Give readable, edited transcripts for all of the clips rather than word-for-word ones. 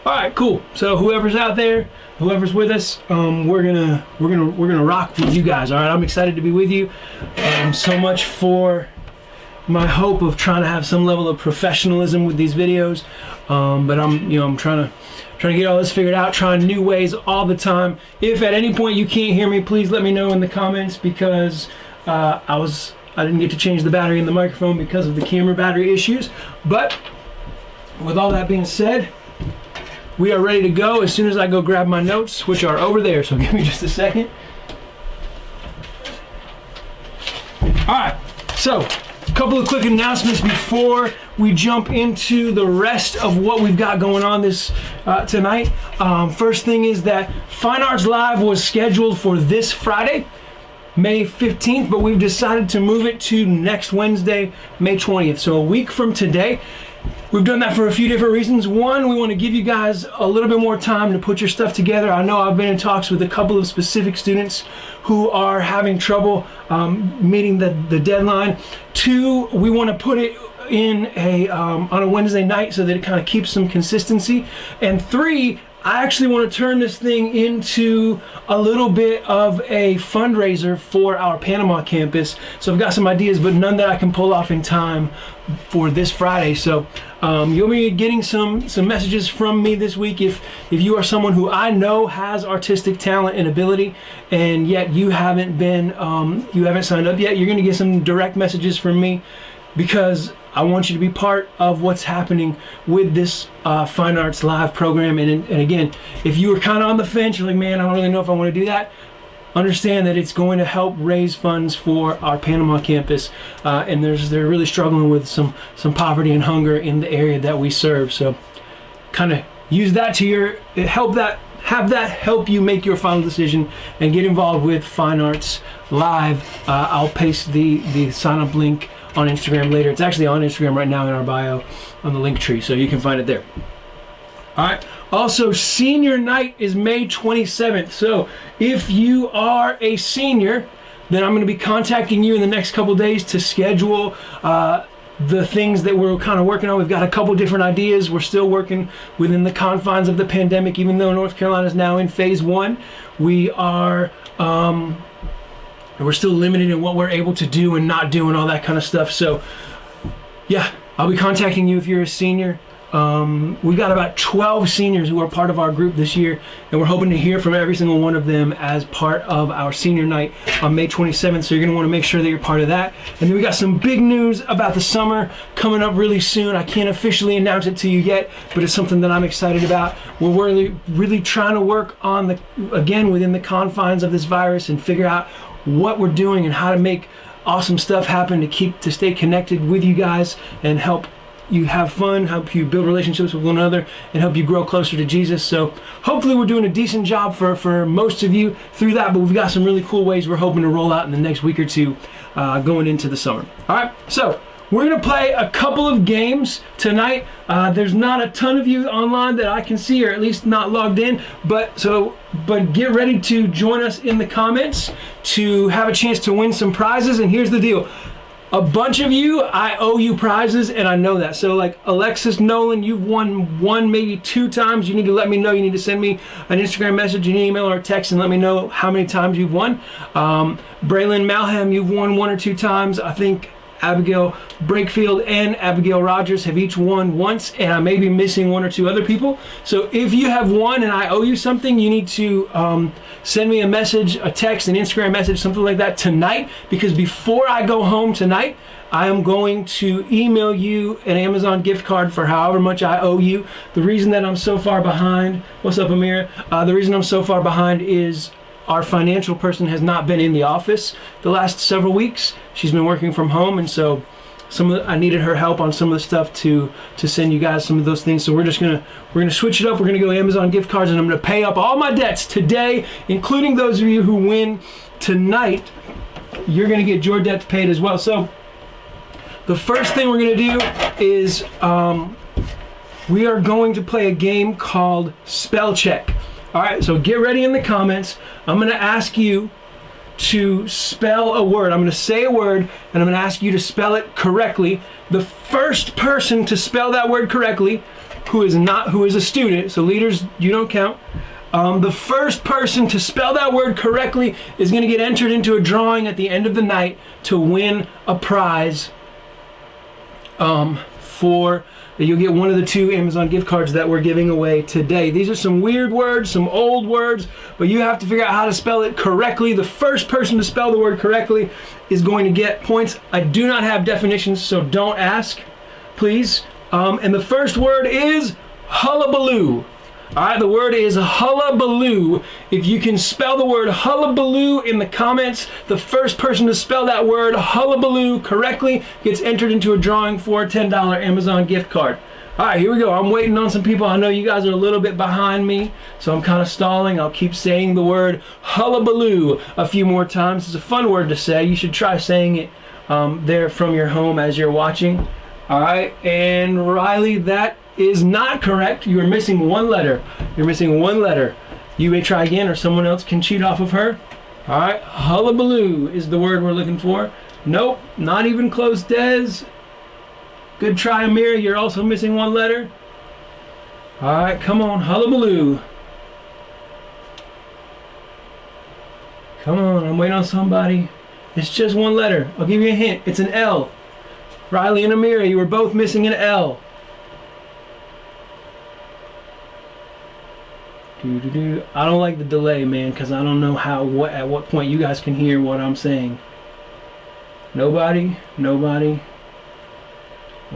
All right, cool. So whoever's out there, whoever's with us, we're gonna rock with you guys. All right, I'm excited to be with you. So much for my hope of trying to have some level of professionalism with these videos, but I'm trying to get all this figured out, trying new ways all the time. If at any point you can't hear me, please let me know in the comments, because I didn't get to change the battery in the microphone because of the camera battery issues. But with all that being said, we are ready to go as soon as I go grab my notes, which are over there, so give me just a second. All right, so a couple of quick announcements before we jump into the rest of what we've got going on this tonight. First thing is that Fine Arts Live was scheduled for this Friday, May 15th, but we've decided to move it to next Wednesday, May 20th, so a week from today. We've done that for a few different reasons. One, we want to give you guys a little bit more time to put your stuff together. I know I've been in talks with a couple of specific students who are having trouble meeting the deadline. Two, we want to put it in on a Wednesday night so that it kind of keeps some consistency. And three, I actually want to turn this thing into a little bit of a fundraiser for our Panama campus. So I've got some ideas, but none that I can pull off in time for this Friday. So you'll be getting some messages from me this week. If you are someone who I know has artistic talent and ability, and yet you haven't signed up yet, you're going to get some direct messages from me, because I want you to be part of what's happening with this Fine Arts Live program. And again, if you were kind of on the fence, you're like, man, I don't really know if I want to do that, understand that it's going to help raise funds for our Panama campus, and they're really struggling with some poverty and hunger in the area that we serve. So kind of use that to have that help you make your final decision and get involved with Fine Arts Live. I'll paste the sign up link on Instagram later. It's actually on Instagram right now in our bio on the link tree, so you can find it there. All right. Also, senior night is May 27th. So if you are a senior, then I'm going to be contacting you in the next couple days to schedule the things that we're kind of working on. We've got a couple different ideas. We're still working within the confines of the pandemic, even though North Carolina is now in phase 1. We're still limited in what we're able to do and not do and all that kind of stuff. So yeah, I'll be contacting you if you're a senior. We've got about 12 seniors who are part of our group this year, and we're hoping to hear from every single one of them as part of our senior night on May 27th. So you're going to want to make sure that you're part of that. And then we got some big news about the summer coming up really soon. I can't officially announce it to you yet, but it's something that I'm excited about. We're really trying to work on within the confines of this virus and figure out what we're doing and how to make awesome stuff happen to stay connected with you guys and help you have fun, help you build relationships with one another, and help you grow closer to Jesus. So hopefully we're doing a decent job for most of you through that, but we've got some really cool ways we're hoping to roll out in the next week or two going into the summer. All right, so we're going to play a couple of games tonight. There's not a ton of you online that I can see, or at least not logged in, but get ready to join us in the comments to have a chance to win some prizes. And here's the deal. A bunch of you, I owe you prizes, and I know that. So like Alexis Nolan, you've won one, maybe 2 times. You need to let me know. You need to send me an Instagram message, an email, or a text, and let me know how many times you've won. Braylon Malham, you've won 1 or 2 times. I think Abigail Brakefield and Abigail Rogers have each won once, and I may be missing 1 or 2 other people. So if you have won and I owe you something, you need to send me a message, a text, an Instagram message, something like that tonight, because before I go home tonight, I am going to email you an Amazon gift card for however much I owe you. The reason that I'm so far behind, what's up, Amira? The reason I'm so far behind is our financial person has not been in the office the last several weeks. She's been working from home, and so I needed her help on some of the stuff to send you guys some of those things. So we're gonna switch it up. We're gonna go Amazon gift cards, and I'm gonna pay up all my debts today, including those of you who win tonight. You're gonna get your debts paid as well. So the first thing we're gonna do is we are going to play a game called Spell Check. All right, so get ready in the comments. I'm gonna ask you to spell a word. I'm gonna say a word, and I'm gonna ask you to spell it correctly. The first person to spell that word correctly who is a student, so leaders, you don't count. The first person to spell that word correctly is going to get entered into a drawing at the end of the night to win a prize. You'll get one of the 2 Amazon gift cards that we're giving away today. These are some weird words, some old words, but you have to figure out how to spell it correctly. The first person to spell the word correctly is going to get points. I do not have definitions, so don't ask, please. And the first word is hullabaloo. All right, the word is hullabaloo. If you can spell the word hullabaloo in the comments, the first person to spell that word hullabaloo correctly gets entered into a drawing for a $10 Amazon gift card. All right, here we go. I'm waiting on some people. I know you guys are a little bit behind me, so I'm kind of stalling. I'll keep saying the word hullabaloo a few more times. It's a fun word to say. You should try saying it there from your home as you're watching. All right, and Riley, that is not correct. You are missing 1 letter. You're missing 1 letter. You may try again, or someone else can cheat off of her. All right, hullabaloo is the word we're looking for. Nope, not even close, Des. Good try, Amira. You're also missing 1 letter. All right, come on, hullabaloo. Come on, I'm waiting on somebody. It's just 1 letter. I'll give you a hint. It's an L. Riley and Amira, you were both missing an L. I don't like the delay, man, because I don't know at what point you guys can hear what I'm saying. Nobody. I'm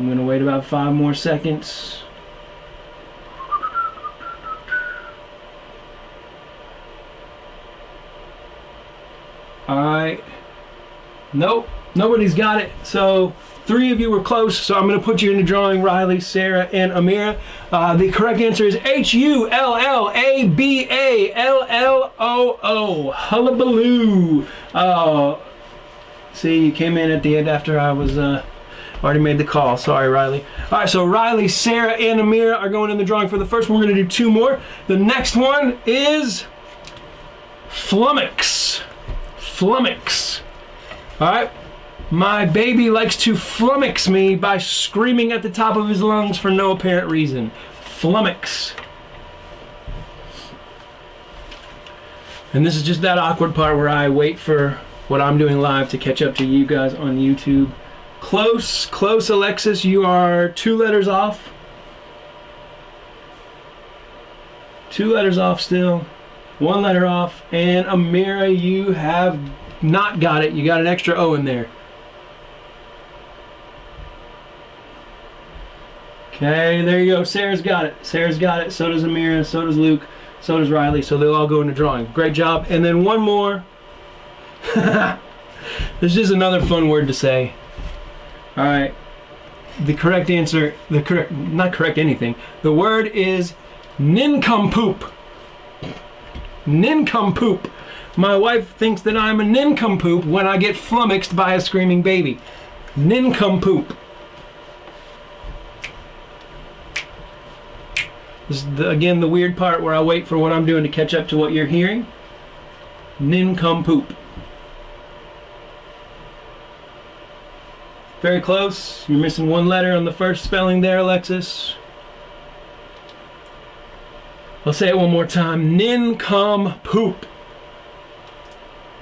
gonna wait about 5 more seconds. All right. Nope, nobody's got it. So 3 of you were close, so I'm going to put you in the drawing, Riley, Sarah, and Amira. The correct answer is Hullaballoo. Hullabaloo. See, you came in at the end after I was already made the call. Sorry, Riley. All right, so Riley, Sarah, and Amira are going in the drawing for the first one. We're going to do 2 more. The next one is flummox. Flummox. All right. My baby likes to flummox me by screaming at the top of his lungs for no apparent reason. Flummox. And this is just that awkward part where I wait for what I'm doing live to catch up to you guys on YouTube. Close, Alexis. You are 2 letters off. 2 letters off still. 1 letter off. And Amira, you have not got it. You got an extra O in there. Okay, there you go. Sarah's got it. Sarah's got it. So does Amira. So does Luke. So does Riley. So they'll all go in the drawing. Great job. And then 1 more. There's just another fun word to say. All right. The correct answer, not correct anything. The word is nincompoop. Nincompoop. My wife thinks that I'm a nincompoop when I get flummoxed by a screaming baby. Nincompoop. This is, again, the weird part where I wait for what I'm doing to catch up to what you're hearing. Nincompoop. Very close. You're missing 1 letter on the first spelling there, Alexis. I'll say it 1 more time. Nincompoop.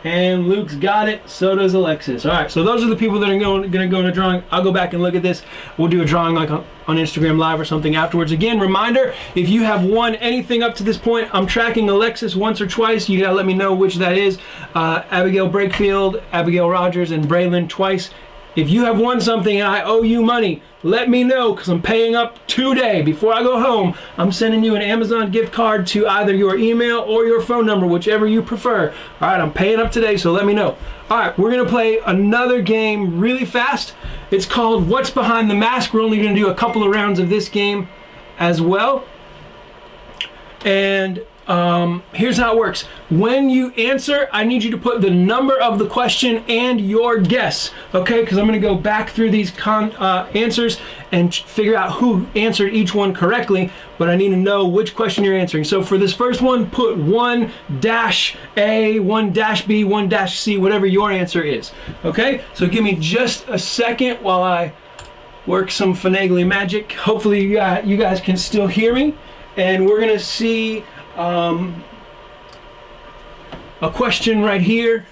And Luke's got it, so does Alexis. All right, so those are the people that are going to go in a drawing. I'll go back and look at this. We'll do a drawing like on Instagram Live or something afterwards. Again, reminder, if you have won anything up to this point, I'm tracking Alexis once or twice. You gotta let me know which that is. Abigail Brakefield, Abigail Rogers, and Braylon twice. If you have won something and I owe you money, let me know, because I'm paying up today. Before I go home, I'm sending you an Amazon gift card to either your email or your phone number, whichever you prefer. All right, I'm paying up today, so let me know. All right, we're going to play another game really fast. It's called What's Behind the Mask. We're only going to do a couple of rounds of this game as well. And here's how it works. When you answer, I need you to put the number of the question and your guess, okay? Because I'm going to go back through these answers and figure out who answered each one correctly, but I need to know which question you're answering. So for this first one, put 1-A, 1-B, 1-C, whatever your answer is, okay? So give me just a second while I work some finagly magic. Hopefully you guys can still hear me. And we're going to see a question right here.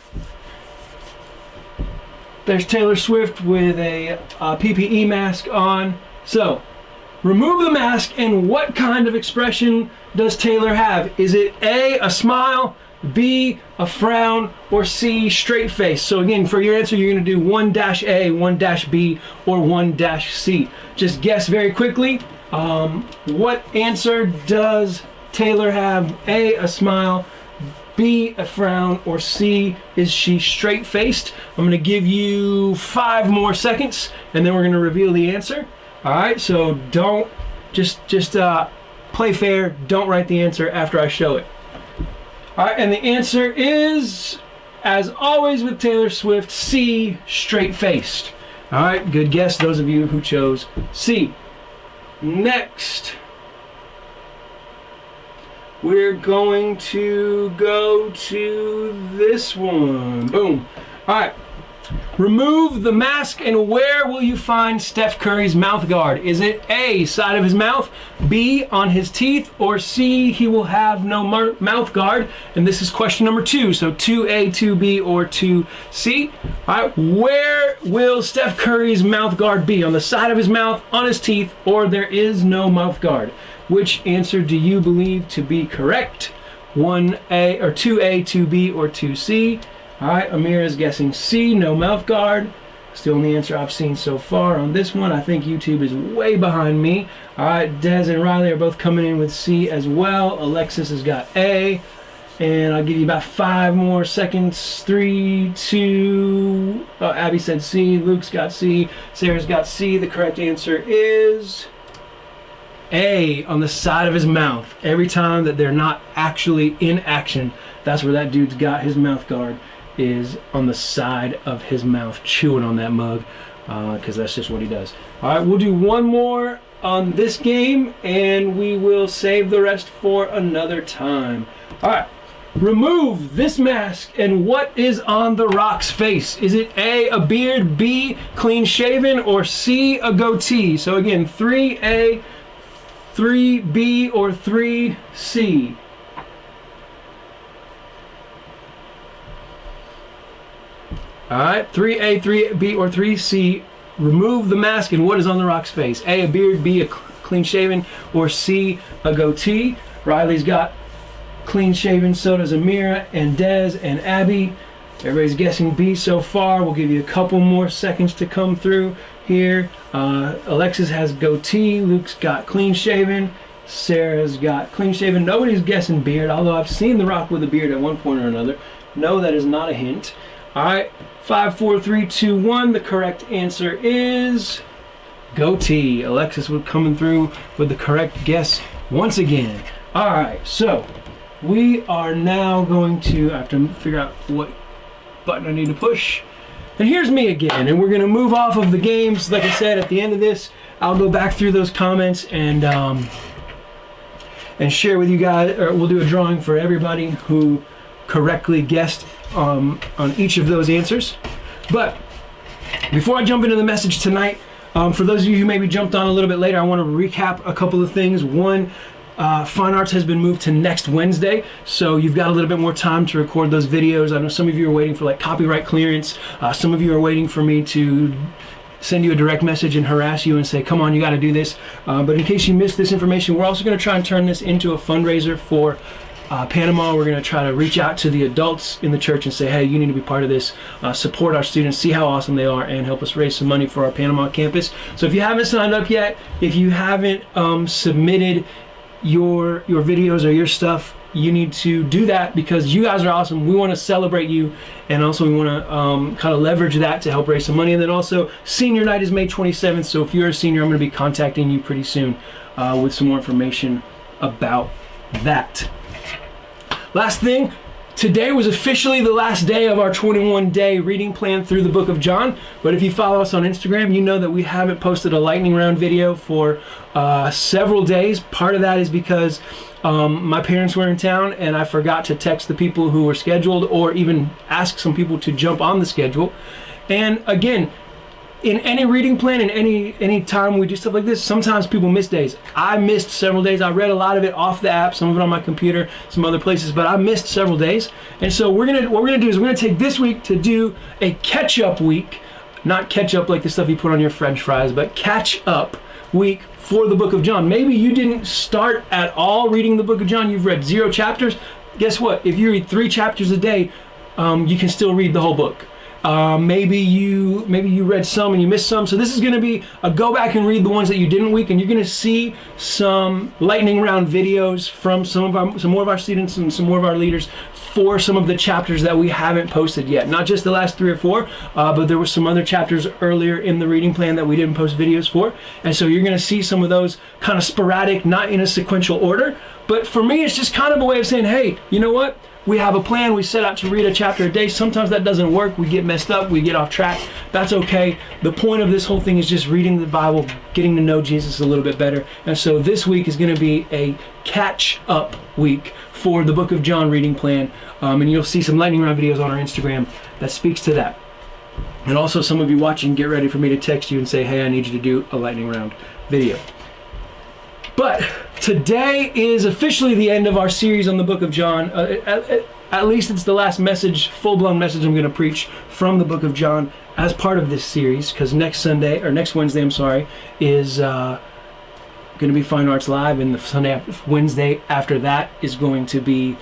There's Taylor Swift with a PPE mask on. So, remove the mask, and what kind of expression does Taylor have? Is it A, a smile, B, a frown, or C, straight face? So again, for your answer, you're going to do 1-A, 1-B, or 1-C. Just guess very quickly. What answer does Taylor have? A, a smile, B, a frown, or C, is she straight-faced? I'm going to give you 5 more seconds, and then we're going to reveal the answer. All right, so don't just play fair. Don't write the answer after I show it. All right, and the answer is, as always with Taylor Swift, C, straight-faced. All right, good guess, those of you who chose C. Next, we're going to go to this one. Boom. All right. Remove the mask, and where will you find Steph Curry's mouth guard? Is it A, side of his mouth, B, on his teeth, or C, he will have no mouth guard? And this is question number 2. So 2A, 2B, or 2C. All right, where will Steph Curry's mouth guard be? On the side of his mouth, on his teeth, or there is no mouth guard? Which answer do you believe to be correct? 1A or 2A, 2B, or 2C? All right, Amir is guessing C, no mouth guard. Still the answer I've seen so far on this one. I think YouTube is way behind me. All right, Des and Riley are both coming in with C as well. Alexis has got A. And I'll give you about 5 more seconds. 3, 2. Abby said C. Luke's got C. Sarah's got C. The correct answer is A, on the side of his mouth. Every time that they're not actually in action, that's where that dude's got his mouth guard, is on the side of his mouth, chewing on that mug, because that's just what he does. All right, we'll do one more on this game, and we will save the rest for another time. All right, remove this mask, and what is on The Rock's face? Is it A, a beard, B, clean shaven, or C, a goatee? So again, 3A, 3B, or 3C? All right, 3A, 3B, or 3C. Remove the mask, and what is on The Rock's face? A, a beard, B, a clean shaven, or C, a goatee? Riley's got clean shaven, so does Amira and Des and Abby. Everybody's guessing B so far. We'll give you a couple more seconds to come through here. Alexis has goatee. Luke's got clean shaven. Sarah's got clean shaven. Nobody's guessing beard, although I've seen The Rock with a beard at one point or another. No, that is not a hint. All right, 5, 4, 3, 2, 1. The correct answer is goatee. Alexis was coming through with the correct guess once again. All right, so we are now going to, I have to figure out what button I need to push. And here's me again, and we're going to move off of the games. Like I said, at the end of this, I'll go back through those comments and share with you guys, or we'll do a drawing for everybody who correctly guessed on each of those answers. But before I jump into the message tonight, for those of you who maybe jumped on a little bit later, I want to recap a couple of things. One, Fine Arts has been moved to next Wednesday, so you've got a little bit more time to record those videos. I know some of you are waiting for like copyright clearance. Some of you are waiting for me to send you a direct message and harass you and say, come on, you got to do this. But in case you missed this information, we're also going to try and turn this into a fundraiser for Panama. We're going to try to reach out to the adults in the church and say, hey, you need to be part of this, support our students, see how awesome they are, and help us raise some money for our Panama campus. So if you haven't signed up yet, if you haven't submitted your videos or your stuff, you need to do that, because you guys are awesome. We want to celebrate you, and also we want to kind of leverage that to help raise some money. And then also, senior night is May 27th, so if you're a senior, I'm going to be contacting you pretty soon with some more information about that. Last thing, today was officially the last day of our 21-day reading plan through the book of John. But if you follow us on Instagram, you know that we haven't posted a lightning round video for several days. Part of that is because my parents were in town and I forgot to text the people who were scheduled, or even ask some people to jump on the schedule. And again, in any reading plan, in any time we do stuff like this, sometimes people miss days. I missed several days. I read a lot of it off the app, some of it on my computer, some other places, but I missed several days. And so what we're gonna do is we're gonna take this week to do a catch-up week, not ketchup like the stuff you put on your French fries, but catch-up week for the book of John. Maybe you didn't start at all reading the book of John. You've read 0 chapters. Guess what? If you read 3 chapters a day, you can still read the whole book. Maybe you read some and you missed some. So this is going to be a go back and read the ones that you didn't week, and you're going to see some lightning round videos from some more of our students and some more of our leaders for some of the chapters that we haven't posted yet. Not just the last 3 or 4, but there were some other chapters earlier in the reading plan that we didn't post videos for. And so you're going to see some of those kind of sporadic, not in a sequential order. But for me, it's just kind of a way of saying, hey, you know what? We have a plan. We set out to read a chapter a day. Sometimes that doesn't work. We get messed up. We get off track. That's okay. The point of this whole thing is just reading the Bible, getting to know Jesus a little bit better. And so this week is going to be a catch-up week for the Book of John reading plan. And you'll see some lightning round videos on our Instagram that speaks to that. And also some of you watching, get ready for me to text you and say, hey, I need you to do a lightning round video. But today is officially the end of our series on the book of John. At least it's the last message, full-blown message I'm going to preach from the book of John as part of this series, because next Wednesday, is going to be Fine Arts Live, and the Wednesday after that is going to be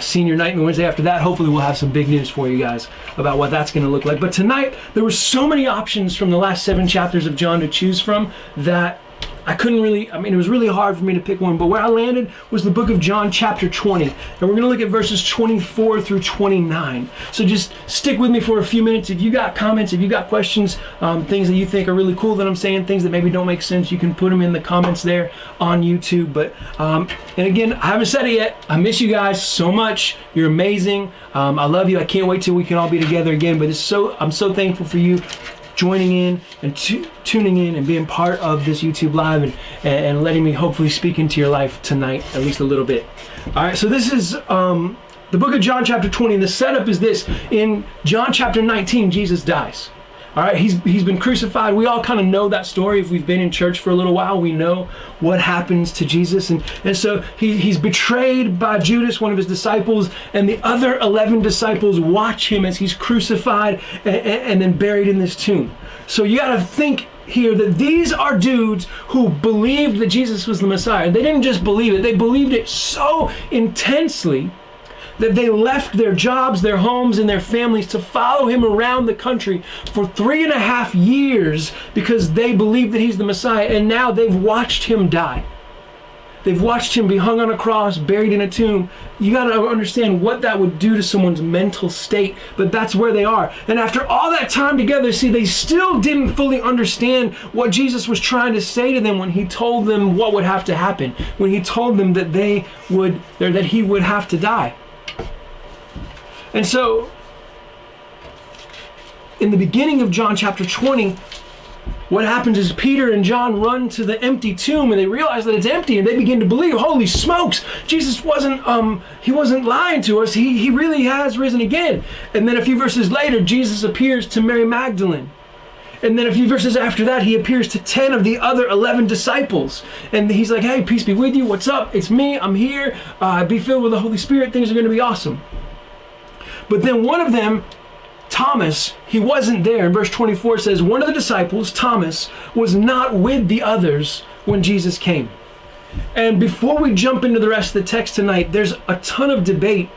senior night, and the Wednesday after that, hopefully we'll have some big news for you guys about what that's going to look like. But tonight, there were so many options from the last 7 chapters of John to choose from that I couldn't really, it was really hard for me to pick one, but where I landed was the book of John chapter 20. And we're going to look at verses 24 through 29. So just stick with me for a few minutes. If you got comments, if you got questions, things that you think are really cool that I'm saying, things that maybe don't make sense, you can put them in the comments there on YouTube. But, and again, I haven't said it yet. I miss you guys so much. You're amazing. I love you. I can't wait till we can all be together again. But I'm so thankful for you joining in and tuning in and being part of this YouTube Live and letting me hopefully speak into your life tonight, at least a little bit. All right, so this is the book of John chapter 20, and the setup is this. In John chapter 19, Jesus dies. All right, he's been crucified. We all kind of know that story. If we've been in church for a little while, we know what happens to Jesus. And so he's betrayed by Judas, one of his disciples, and the other 11 disciples watch him as he's crucified and then buried in this tomb. So you got to think here that these are dudes who believed that Jesus was the Messiah. They didn't just believe it. They believed it so intensely that they left their jobs, their homes, and their families to follow him around the country for 3.5 years because they believe that he's the Messiah, and now they've watched him die. They've watched him be hung on a cross, buried in a tomb. You got to understand what that would do to someone's mental state, but that's where they are. And after all that time together, see, they still didn't fully understand what Jesus was trying to say to them when he told them what would have to happen, when he told them that he would have to die. And so, in the beginning of John chapter 20, what happens is Peter and John run to the empty tomb and they realize that it's empty, and they begin to believe, holy smokes, Jesus wasn't lying to us. He really has risen again. And then a few verses later, Jesus appears to Mary Magdalene. And then a few verses after that, he appears to 10 of the other 11 disciples. And he's like, hey, peace be with you. What's up? It's me. I'm here. Be filled with the Holy Spirit. Things are going to be awesome. But then one of them, Thomas, he wasn't there. And verse 24 says, one of the disciples, Thomas, was not with the others when Jesus came. And before we jump into the rest of the text tonight, there's a ton of debate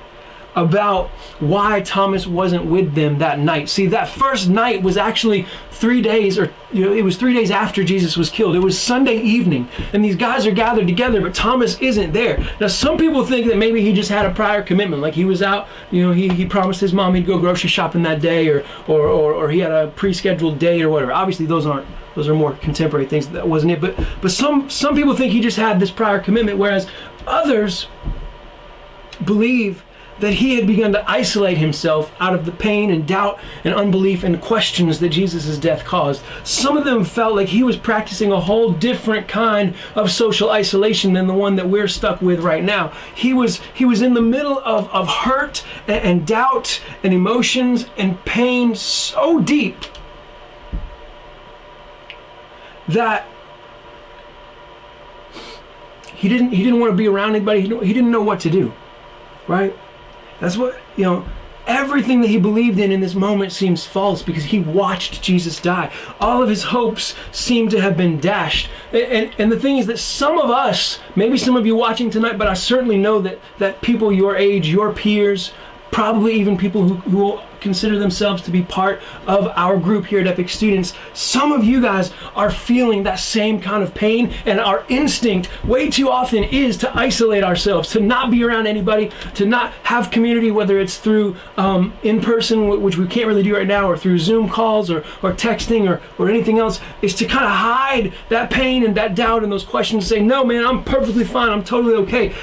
about why Thomas wasn't with them that night. See, that first night was actually 3 days, it was 3 days after Jesus was killed. It was Sunday evening, and these guys are gathered together, but Thomas isn't there. Now, some people think that maybe he just had a prior commitment, like he was out, he promised his mom he'd go grocery shopping that day, or he had a pre-scheduled date or whatever. Obviously, those are more contemporary things. That wasn't it. But some people think he just had this prior commitment, whereas others believe that he had begun to isolate himself out of the pain and doubt and unbelief and questions that Jesus' death caused. Some of them felt like he was practicing a whole different kind of social isolation than the one that we're stuck with right now. He was in the middle of hurt and doubt and emotions and pain so deep that he didn't want to be around anybody. He didn't know what to do, right? That's what, everything that he believed in this moment seems false because he watched Jesus die. All of his hopes seem to have been dashed. And the thing is that some of us, maybe some of you watching tonight, but I certainly know that people your age, your peers, probably even people who will consider themselves to be part of our group here at Epic Students, some of you guys are feeling that same kind of pain, and our instinct way too often is to isolate ourselves, to not be around anybody, to not have community, whether it's through in person, which we can't really do right now, or through Zoom calls or texting or anything else, is to kind of hide that pain and that doubt and those questions, say, no man, I'm perfectly fine, I'm totally okay.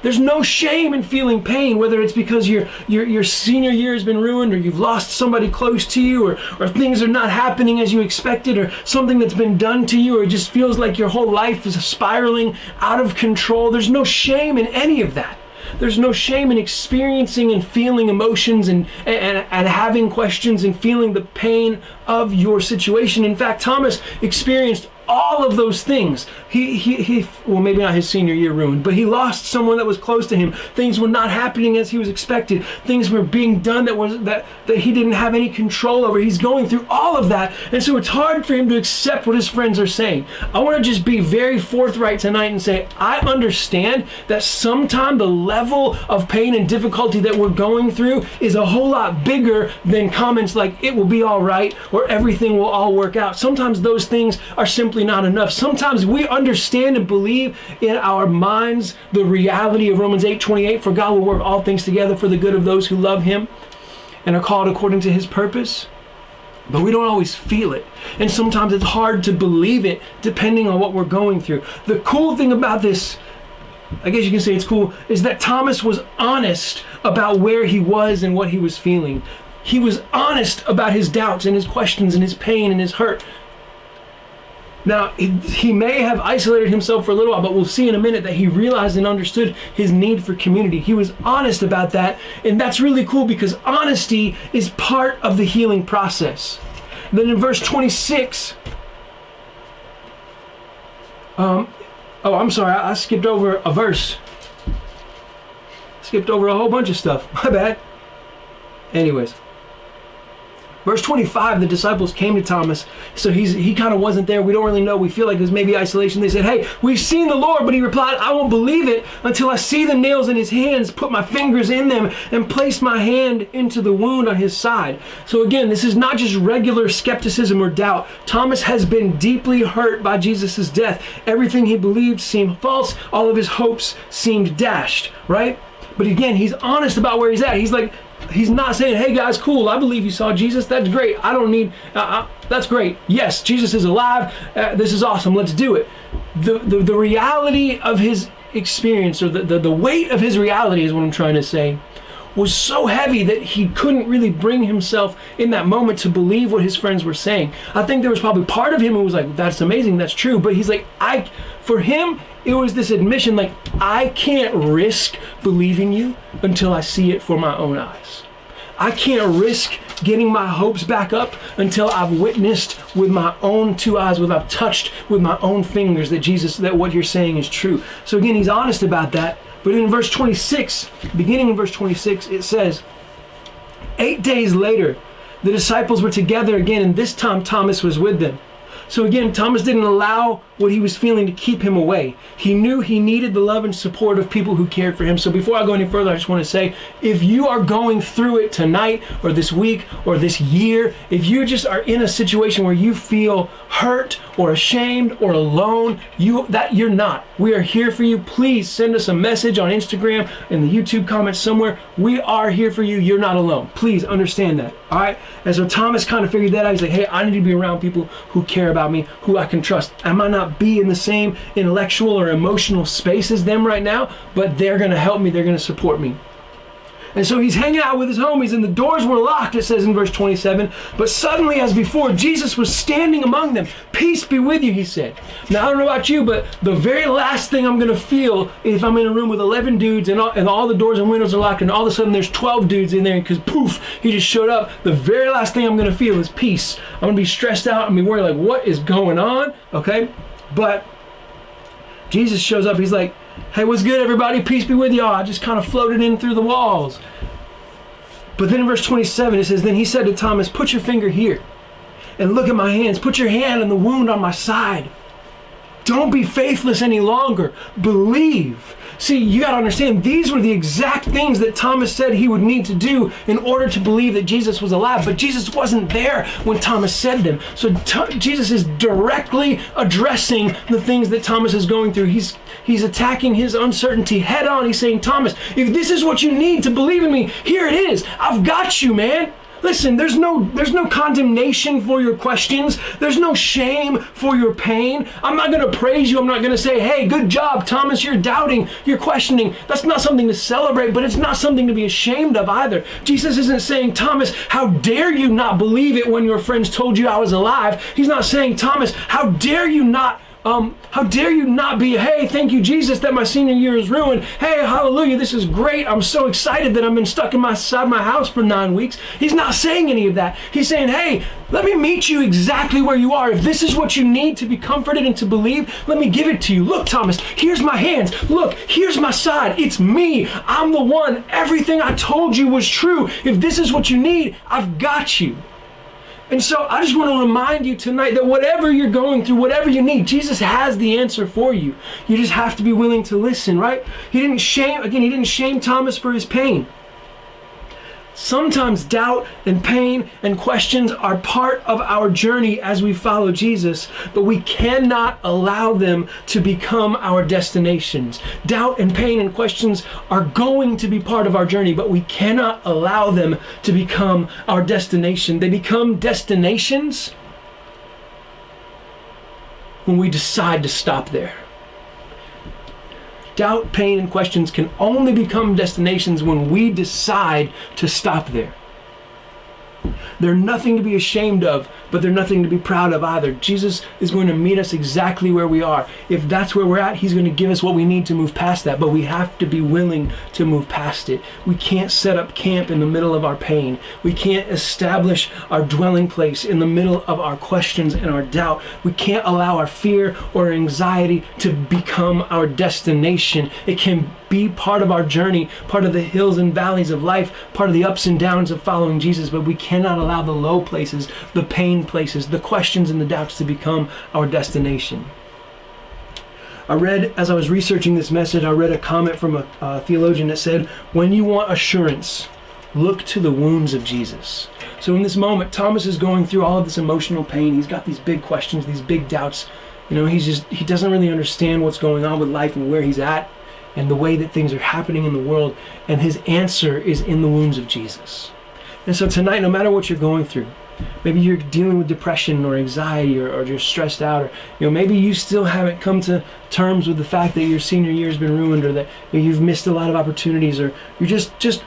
There's no shame in feeling pain, whether it's because your senior year has been ruined, or you've lost somebody close to you, or things are not happening as you expected, or something that's been done to you, or it just feels like your whole life is spiraling out of control. There's no shame in any of that. There's no shame in experiencing and feeling emotions and having questions and feeling the pain of your situation. In fact, Thomas experienced all of those things. He well, maybe not his senior year ruined, but he lost someone that was close to him. Things were not happening as he was expected. Things were being done that he didn't have any control over. He's going through all of that, and so it's hard for him to accept what his friends are saying. I want to just be very forthright tonight and say, I understand that sometimes the level of pain and difficulty that we're going through is a whole lot bigger than comments like, it will be all right, or everything will all work out. Sometimes those things are simply not enough. Sometimes we understand and believe in our minds the reality of Romans 8:28, for God will work all things together for the good of those who love him and are called according to his purpose. But we don't always feel it. And sometimes it's hard to believe it depending on what we're going through. The cool thing about this, I guess you can say it's cool, is that Thomas was honest about where he was and what he was feeling. He was honest about his doubts and his questions and his pain and his hurt. Now, he may have isolated himself for a little while, but we'll see in a minute that he realized and understood his need for community. He was honest about that, and that's really cool because honesty is part of the healing process. Then in verse 26, I'm sorry, I skipped over a verse. Skipped over a whole bunch of stuff. My bad. Anyways. Verse 25, the disciples came to Thomas. So he kind of wasn't there. We don't really know. We feel like there's maybe isolation. They said, hey, we've seen the Lord. But he replied, I won't believe it until I see the nails in his hands, put my fingers in them, and place my hand into the wound on his side. So again, this is not just regular skepticism or doubt. Thomas has been deeply hurt by Jesus' death. Everything he believed seemed false. All of his hopes seemed dashed, right? But again, he's honest about where he's at. He's not saying, hey guys, cool, I believe you saw Jesus, that's great, I don't need, that's great, yes, Jesus is alive, this is awesome, let's do it. The reality of his experience, or the weight of his reality is what I'm trying to say, was so heavy that he couldn't really bring himself in that moment to believe what his friends were saying. I think there was probably part of him who was like, that's amazing, that's true, but he's like, for him, it was this admission like, I can't risk believing you until I see it for my own eyes. I can't risk getting my hopes back up until I've witnessed with my own two eyes, I've touched with my own fingers that what you're saying is true. So again, he's honest about that. But in verse 26, beginning in verse 26, it says, 8 days later, the disciples were together again, and this time Thomas was with them. So again, Thomas didn't allow what he was feeling to keep him away. He knew he needed the love and support of people who cared for him. So before I go any further, I just want to say, if you are going through it tonight or this week or this year, if you just are in a situation where you feel hurt or ashamed or alone, you're not. We are here for you. Please send us a message on Instagram, in the YouTube comments somewhere. We are here for you. You're not alone. Please understand that. All right? And so Thomas kind of figured that out. He's like, hey, I need to be around people who care about me, who I can trust. I might not be in the same intellectual or emotional space as them right now, but they're going to help me. They're going to support me. And so he's hanging out with his homies, and the doors were locked, it says in verse 27. But suddenly, as before, Jesus was standing among them. Peace be with you, he said. Now, I don't know about you, but the very last thing I'm going to feel if I'm in a room with 11 dudes and all the doors and windows are locked, and all of a sudden there's 12 dudes in there because poof, he just showed up. The very last thing I'm going to feel is peace. I'm going to be stressed out. I'm going to be worried, like, what is going on? Okay? But Jesus shows up. He's like, hey, what's good, everybody? Peace be with y'all. I just kind of floated in through the walls. But then in verse 27, it says, then he said to Thomas, put your finger here and look at my hands. Put your hand in the wound on my side. Don't be faithless any longer. Believe. See, you got to understand, these were the exact things that Thomas said he would need to do in order to believe that Jesus was alive. But Jesus wasn't there when Thomas said them. So Jesus is directly addressing the things that Thomas is going through. He's attacking his uncertainty head on. He's saying, Thomas, if this is what you need to believe in me, here it is. I've got you, man. Listen, there's no condemnation for your questions. There's no shame for your pain. I'm not going to praise you. I'm not going to say, hey, good job, Thomas, you're doubting, you're questioning. That's not something to celebrate, but it's not something to be ashamed of either. Jesus isn't saying, Thomas, how dare you not believe it when your friends told you I was alive? He's not saying, Thomas, how dare you not be, hey, thank you, Jesus, that my senior year is ruined. Hey, hallelujah, this is great. I'm so excited that I've been stuck inside my house for 9 weeks. He's not saying any of that. He's saying, hey, let me meet you exactly where you are. If this is what you need to be comforted and to believe, let me give it to you. Look, Thomas, here's my hands. Look, here's my side. It's me. I'm the one. Everything I told you was true. If this is what you need, I've got you. And so I just want to remind you tonight that whatever you're going through, whatever you need, Jesus has the answer for you. You just have to be willing to listen, right? He didn't shame Thomas for his pain. Sometimes doubt and pain and questions are part of our journey as we follow Jesus, but we cannot allow them to become our destinations. Doubt and pain and questions are going to be part of our journey, but we cannot allow them to become our destination. They become destinations when we decide to stop there. Doubt, pain, and questions can only become destinations when we decide to stop there. They're nothing to be ashamed of, but they're nothing to be proud of either. Jesus is going to meet us exactly where we are. If that's where we're at, he's going to give us what we need to move past that, but we have to be willing to move past it. We can't set up camp in the middle of our pain. We can't establish our dwelling place in the middle of our questions and our doubt. We can't allow our fear or anxiety to become our destination. It can be part of our journey, part of the hills and valleys of life, part of the ups and downs of following Jesus, but we cannot allow the low places, the pain places, the questions and the doubts to become our destination. As I was researching this message, I read a comment from a theologian that said, when you want assurance, look to the wounds of Jesus. So in this moment, Thomas is going through all of this emotional pain. He's got these big questions, these big doubts. He doesn't really understand what's going on with life and where he's at and the way that things are happening in the world. And his answer is in the wounds of Jesus. And so tonight, no matter what you're going through, maybe you're dealing with depression or anxiety or you're stressed out, or maybe you still haven't come to terms with the fact that your senior year has been ruined, or that you've missed a lot of opportunities, or you're just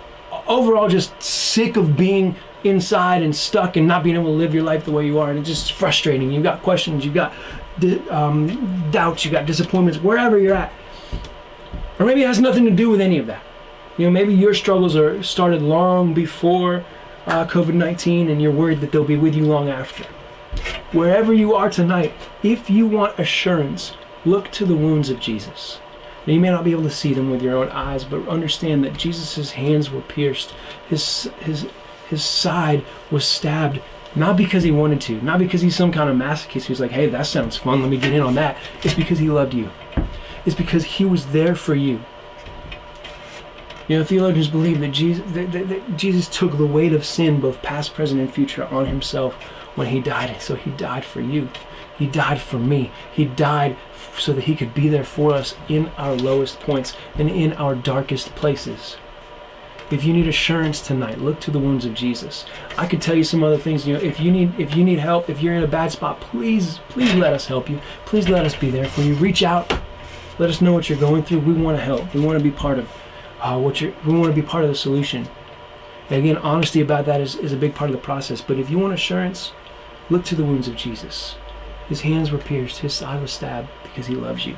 overall just sick of being inside and stuck and not being able to live your life the way you are, and it's just frustrating. You've got questions, you've got doubts, you've got disappointments, wherever you're at. Or maybe it has nothing to do with any of that. Maybe your struggles are started long before COVID-19 and you're worried that they'll be with you long after. Wherever you are tonight, if you want assurance, look to the wounds of Jesus. Now, you may not be able to see them with your own eyes, but understand that Jesus' hands were pierced. His side was stabbed, not because he wanted to, not because he's some kind of masochist who's like, hey, that sounds fun, let me get in on that. It's because he loved you. It's because he was there for you. Theologians believe that Jesus took the weight of sin, both past, present, and future, on himself when he died. So he died for you. He died for me. He died so that he could be there for us in our lowest points and in our darkest places. If you need assurance tonight, look to the wounds of Jesus. I could tell you some other things. If you need help, if you're in a bad spot, please let us help you. Please let us be there for you. Reach out. Let us know what you're going through. We want to help. We want to be part of we want to be part of the solution. And again, honesty about that is a big part of the process. But if you want assurance, look to the wounds of Jesus. His hands were pierced, his side was stabbed because he loves you.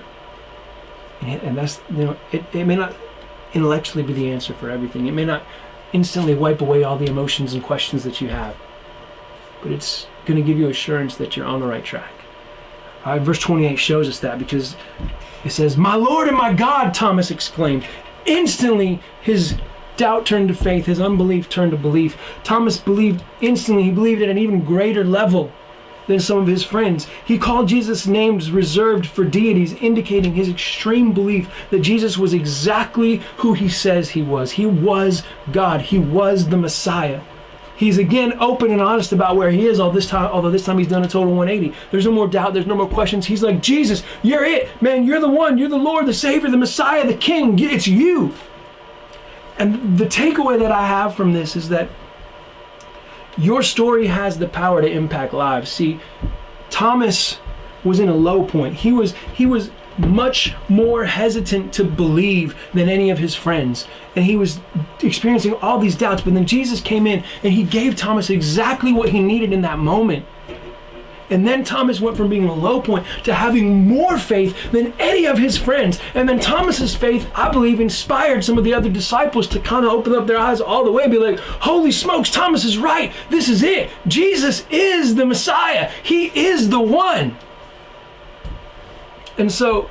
And that's, it may not intellectually be the answer for everything. It may not instantly wipe away all the emotions and questions that you have. But it's going to give you assurance that you're on the right track. All right, verse 28 shows us that, because it says, "My Lord and my God," Thomas exclaimed. Instantly, his doubt turned to faith, his unbelief turned to belief. Thomas believed instantly. He believed at an even greater level than some of his friends. He called Jesus names reserved for deities, indicating his extreme belief that Jesus was exactly who he says he was. He was God. He was the Messiah. He's again open and honest about where he is all this time, although this time he's done a total 180. There's no more doubt, there's no more questions. He's like, Jesus, you're it, man, you're the one, you're the Lord, the Savior, the Messiah, the King, it's you. And the takeaway that I have from this is that your story has the power to impact lives. See, Thomas was in a low point. He was much more hesitant to believe than any of his friends. And he was experiencing all these doubts. But then Jesus came in and he gave Thomas exactly what he needed in that moment. And then Thomas went from being in a low point to having more faith than any of his friends. And then Thomas's faith, I believe, inspired some of the other disciples to kind of open up their eyes all the way and be like, holy smokes, Thomas is right. This is it. Jesus is the Messiah. He is the one. And so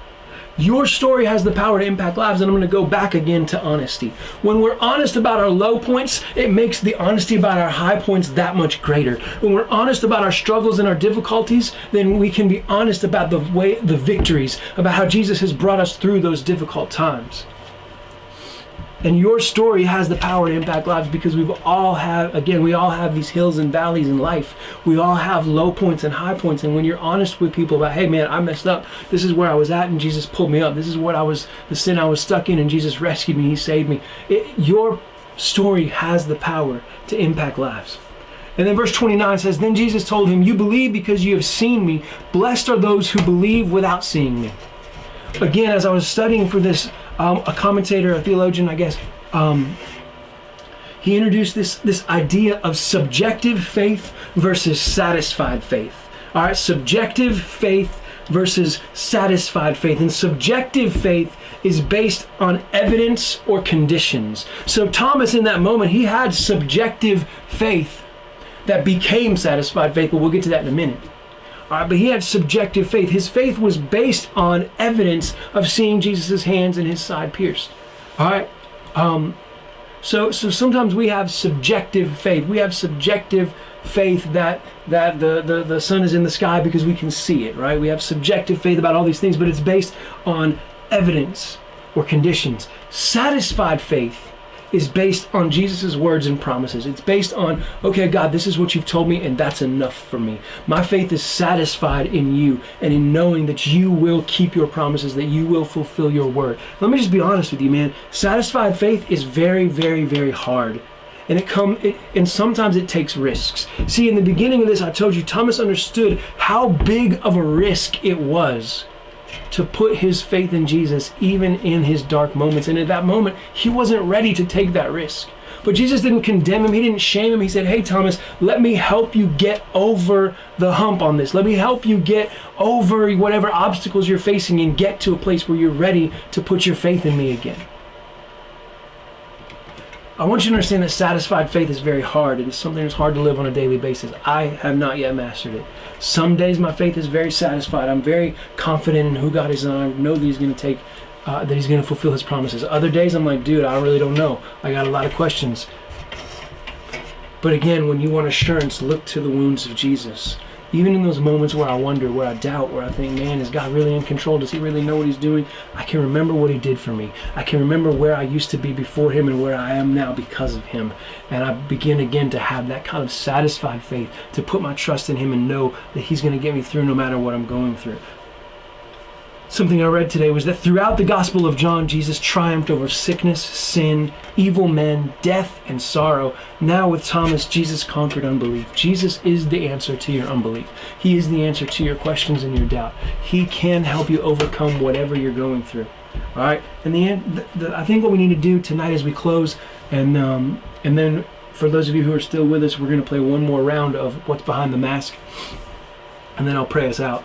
your story has the power to impact lives, and I'm going to go back again to honesty. When we're honest about our low points, it makes the honesty about our high points that much greater. When we're honest about our struggles and our difficulties, then we can be honest about the victories, about how Jesus has brought us through those difficult times. And your story has the power to impact lives, because we all have these hills and valleys in life. We all have low points and high points. And when you're honest with people about, hey man, I messed up. This is where I was at and Jesus pulled me up. This is what the sin I was stuck in and Jesus rescued me. He saved me. Your story has the power to impact lives. And then verse 29 says, "Then Jesus told him, 'You believe because you have seen me. Blessed are those who believe without seeing me.'" Again, as I was studying for this, a commentator, a theologian, I guess, he introduced this idea of subjective faith versus satisfied faith. All right, subjective faith versus satisfied faith. And subjective faith is based on evidence or conditions. So Thomas, in that moment, he had subjective faith that became satisfied faith, but we'll get to that in a minute. But he had subjective faith. His faith was based on evidence of seeing Jesus' hands and his side pierced. All right. So sometimes we have subjective faith. We have subjective faith that the sun is in the sky because we can see it, right? We have subjective faith about all these things, but it's based on evidence or conditions. Satisfied faith is based on Jesus' words and promises. It's based on, okay, God, this is what you've told me, and that's enough for me. My faith is satisfied in you and in knowing that you will keep your promises, that you will fulfill your word. Let me just be honest with you, man. Satisfied faith is very, very, very hard. And sometimes it takes risks. See, in the beginning of this, I told you, Thomas understood how big of a risk it was to put his faith in Jesus, even in his dark moments. And at that moment, he wasn't ready to take that risk. But Jesus didn't condemn him. He didn't shame him. He said, hey, Thomas, let me help you get over the hump on this. Let me help you get over whatever obstacles you're facing and get to a place where you're ready to put your faith in me again. I want you to understand that satisfied faith is very hard. It is something that's hard to live on a daily basis. I have not yet mastered it. Some days my faith is very satisfied. I'm very confident in who God is, and I know that He's going to that He's going to fulfill His promises. Other days I'm like, dude, I really don't know. I got a lot of questions. But again, when you want assurance, look to the wounds of Jesus. Even in those moments where I wonder, where I doubt, where I think, man, is God really in control? Does He really know what He's doing? I can remember what He did for me. I can remember where I used to be before Him and where I am now because of Him. And I begin again to have that kind of satisfied faith, to put my trust in Him and know that He's going to get me through no matter what I'm going through. Something I read today was that throughout the Gospel of John, Jesus triumphed over sickness, sin, evil men, death, and sorrow. Now with Thomas, Jesus conquered unbelief. Jesus is the answer to your unbelief. He is the answer to your questions and your doubt. He can help you overcome whatever you're going through. All right. In the end, I think what we need to do tonight as we close, and then for those of you who are still with us, we're going to play one more round of What's Behind the Mask, and then I'll pray us out.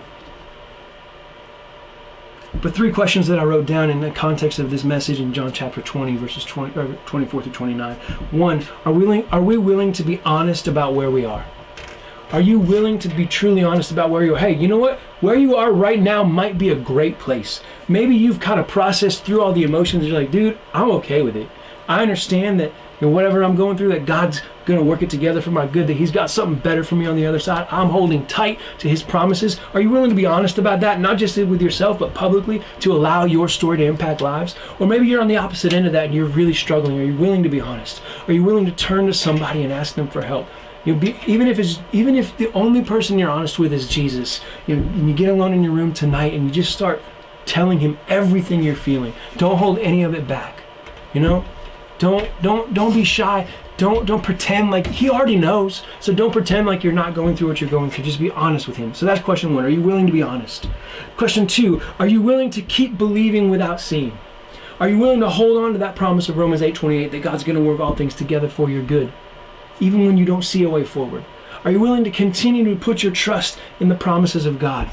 But 3 questions that I wrote down in the context of this message in John chapter 20, verses 24 through 29. 1, are we willing to be honest about where we are? Are you willing to be truly honest about where you are? Hey, you know what? Where you are right now might be a great place. Maybe you've kind of processed through all the emotions. You're like, dude, I'm okay with it. I understand that whatever I'm going through, that God's going to work it together for my good, that He's got something better for me on the other side. I'm holding tight to His promises. Are you willing to be honest about that? Not just with yourself, but publicly, to allow your story to impact lives? Or maybe you're on the opposite end of that and you're really struggling. Are you willing to be honest? Are you willing to turn to somebody and ask them for help? Even if the only person you're honest with is Jesus, you get alone in your room tonight and you just start telling Him everything you're feeling. Don't hold any of it back. Don't be shy. Don't pretend like He already knows. So don't pretend like you're not going through what you're going through. Just be honest with Him. So that's question 1. Are you willing to be honest? Question 2, are you willing to keep believing without seeing? Are you willing to hold on to that promise of Romans 8:28 that God's going to work all things together for your good, even when you don't see a way forward? Are you willing to continue to put your trust in the promises of God,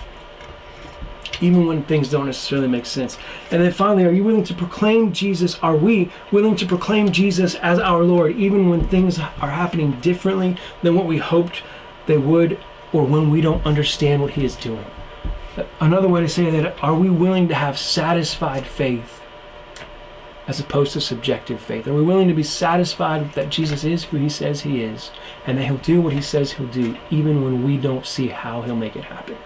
even when things don't necessarily make sense? And then finally, are you willing to proclaim Jesus? Are we willing to proclaim Jesus as our Lord, even when things are happening differently than what we hoped they would, or when we don't understand what He is doing? Another way to say that, are we willing to have satisfied faith as opposed to subjective faith? Are we willing to be satisfied that Jesus is who He says He is, and that He'll do what He says He'll do, even when we don't see how He'll make it happen?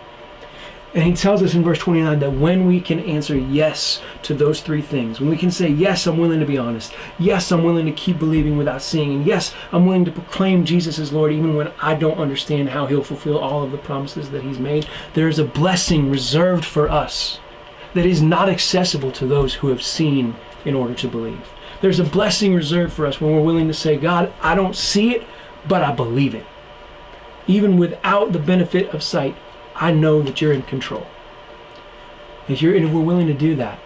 And He tells us in verse 29 that when we can answer yes to those 3 things, when we can say, yes, I'm willing to be honest, yes, I'm willing to keep believing without seeing, and yes, I'm willing to proclaim Jesus as Lord even when I don't understand how He'll fulfill all of the promises that He's made, there is a blessing reserved for us that is not accessible to those who have seen in order to believe. There's a blessing reserved for us when we're willing to say, God, I don't see it, but I believe it. Even without the benefit of sight, I know that You're in control. If we're willing to do that,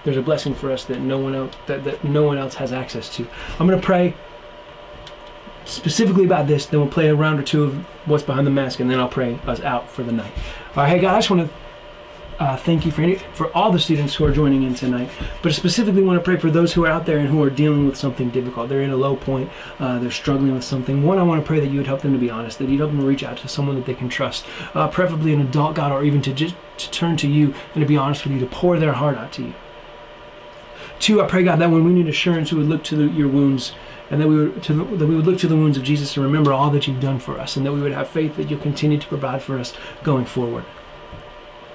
there's a blessing for us that no one else has access to. I'm going to pray specifically about this, then we'll play a round or 2 of What's Behind the Mask, and then I'll pray us out for the night. All right, hey God, I just want to thank You for all the students who are joining in tonight, but I specifically want to pray for those who are out there and who are dealing with something difficult. They're in a low point, they're struggling with something. One, I want to pray that You would help them to be honest, that You'd help them to reach out to someone that they can trust, preferably an adult, God, or even to turn to You and to be honest with You, to pour their heart out to You. 2, I pray, God, that when we need assurance, we would look to Your wounds, and that we would look to the wounds of Jesus and remember all that You've done for us, and that we would have faith that You'll continue to provide for us going forward.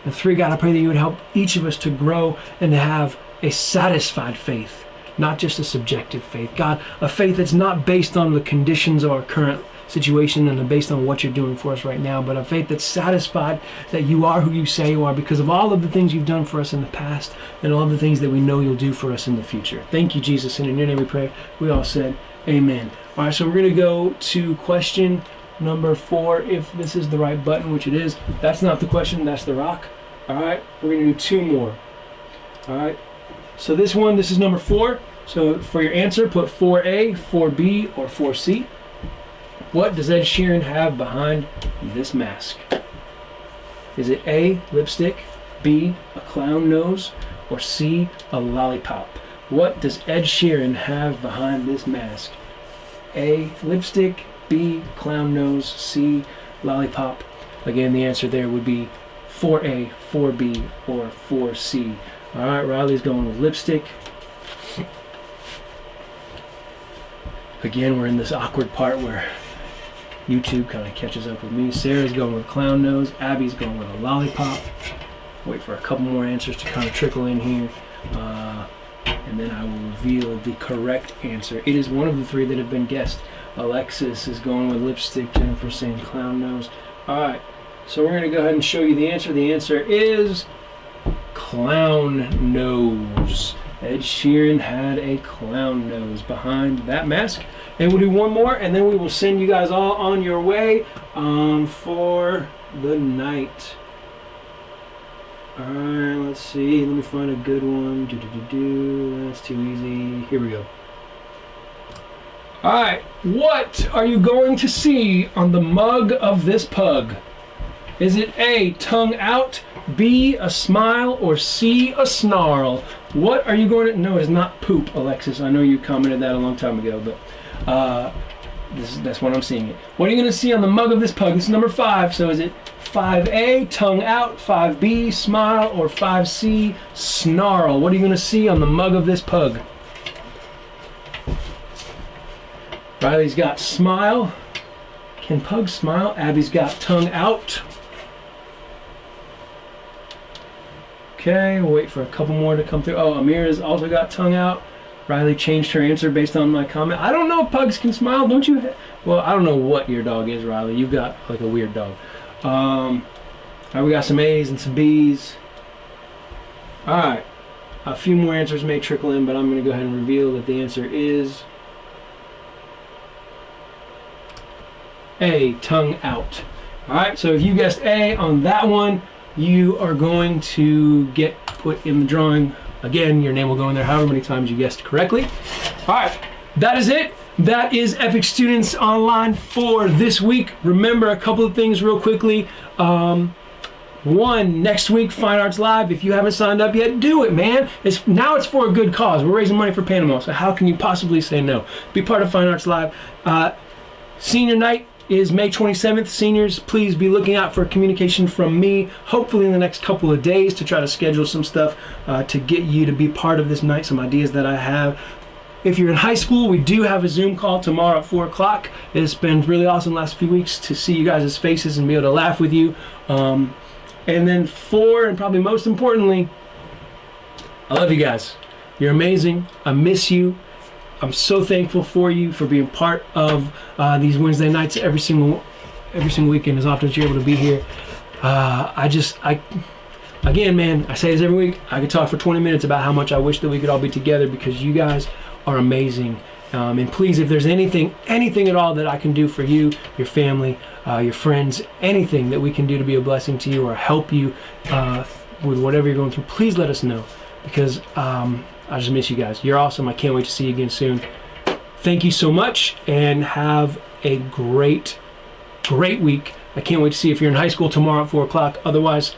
And 3, God, I pray that You would help each of us to grow and to have a satisfied faith, not just a subjective faith. God, a faith that's not based on the conditions of our current situation and based on what You're doing for us right now, but a faith that's satisfied that You are who You say You are because of all of the things You've done for us in the past and all of the things that we know You'll do for us in the future. Thank You, Jesus, and in Your name we pray. We all said amen. All right, so we're going to go to question number 4, if this is the right button, which it is. That's not the question, that's the rock. All right, we're going to do 2 more. All right, so this is number 4. So for your answer, put 4A, 4B, or 4C. What does Ed Sheeran have behind this mask? Is it A, lipstick, B, a clown nose, or C, a lollipop? What does Ed Sheeran have behind this mask? A, lipstick, B, clown nose, C, lollipop. Again, the answer there would be 4A, 4B, or 4C. All right, Riley's going with lipstick. Again, we're in this awkward part where YouTube kind of catches up with me. Sarah's going with clown nose. Abby's going with a lollipop. Wait for a couple more answers to kind of trickle in here. And then I will reveal the correct answer. It is one of the 3 that have been guessed. Alexis is going with lipstick. Jennifer saying clown nose. All right, so we're going to go ahead and show you the answer. The answer is clown nose. Ed Sheeran had a clown nose behind that mask. And we'll do one more, and then we will send you guys all on your way for the night. Alright, let's see. Let me find a good one. That's too easy. Here we go. All right, what are you going to see on the mug of this pug? Is it A, tongue out, B, a smile, or C, a snarl? What are you going to... No, it's not poop, Alexis. I know you commented that a long time ago, but that's what I'm seeing it. What are you going to see on the mug of this pug? This is number 5, so is it 5A, tongue out, 5B, smile, or 5C, snarl? What are you going to see on the mug of this pug? Riley's got smile. Can pugs smile? Abby's got tongue out. Okay, we'll wait for a couple more to come through. Oh, Amira's also got tongue out. Riley changed her answer based on my comment. I don't know if pugs can smile, don't you? Well, I don't know what your dog is, Riley. You've got like a weird dog. All right, we got some A's and some B's. All right, a few more answers may trickle in, but I'm going to go ahead and reveal that the answer is A, tongue out. All right, so if you guessed A on that one, you are going to get put in the drawing. Again, your name will go in there however many times you guessed correctly. All right, that is it. That is Epic Students Online for this week. Remember a couple of things real quickly. One, next week, Fine Arts Live. If you haven't signed up yet, do it, man. Now it's for a good cause. We're raising money for Panama, so how can you possibly say no? Be part of Fine Arts Live. Senior night is May 27th. Seniors, please be looking out for communication from me, hopefully in the next couple of days, to try to schedule some stuff to get you to be part of this night, some ideas that I have. If you're in high school, we do have a Zoom call tomorrow at 4 o'clock. It's been really awesome the last few weeks to see you guys' faces and be able to laugh with you. And then 4, and probably most importantly, I love you guys. You're amazing. I miss you. I'm so thankful for you for being part of these Wednesday nights every single weekend, as often as you're able to be here. Again, man, I say this every week. I could talk for 20 minutes about how much I wish that we could all be together, because you guys are amazing. And please, if there's anything at all that I can do for you, your family, your friends, anything that we can do to be a blessing to you or help you with whatever you're going through, please let us know, because I just miss you guys. You're awesome. I can't wait to see you again soon. Thank you so much, and have a great week. I can't wait to see if you're in high school tomorrow at 4 o'clock. Otherwise,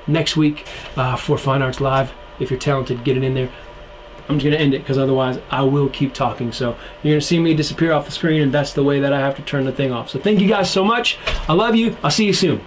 next week for Fine Arts Live. If you're talented, get it in there. I'm just going to end it, because otherwise I will keep talking. So you're going to see me disappear off the screen, and that's the way that I have to turn the thing off. So thank you guys so much. I love you. I'll see you soon.